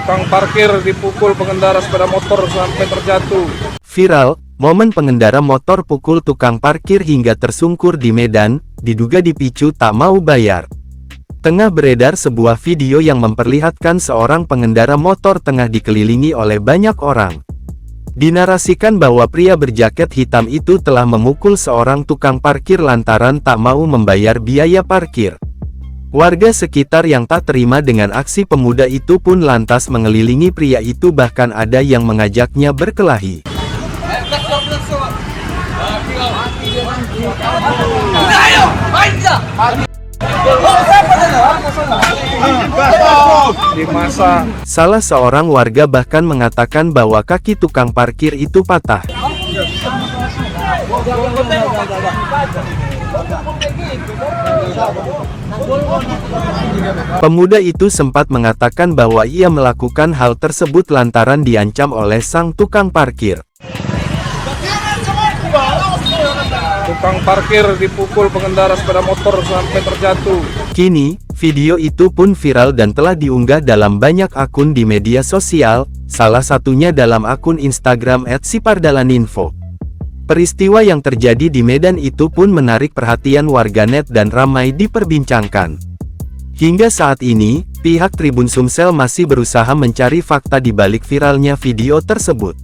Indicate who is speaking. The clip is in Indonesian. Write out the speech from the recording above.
Speaker 1: Tukang parkir dipukul pengendara sepeda motor sampai terjatuh.
Speaker 2: Viral, momen pengendara motor pukul tukang parkir hingga tersungkur di Medan, diduga dipicu tak mau bayar. Tengah beredar sebuah video yang memperlihatkan seorang pengendara motor tengah dikelilingi oleh banyak orang. Dinarasikan bahwa pria berjaket hitam itu telah memukul seorang tukang parkir lantaran tak mau membayar biaya parkir. Warga sekitar yang tak terima dengan aksi pemuda itu pun lantas mengelilingi pria itu, bahkan ada yang mengajaknya berkelahi. Salah seorang warga bahkan mengatakan bahwa kaki tukang parkir itu patah. Pemuda itu sempat mengatakan bahwa ia melakukan hal tersebut lantaran diancam oleh sang tukang parkir.
Speaker 1: Tukang parkir dipukul pengendara sepeda motor sampai terjatuh.
Speaker 2: Kini, video itu pun viral dan telah diunggah dalam banyak akun di media sosial, salah satunya dalam akun Instagram @sipardalaninfo. Peristiwa yang terjadi di Medan itu pun menarik perhatian warganet dan ramai diperbincangkan. Hingga saat ini, pihak Tribun Sumsel masih berusaha mencari fakta di balik viralnya video tersebut.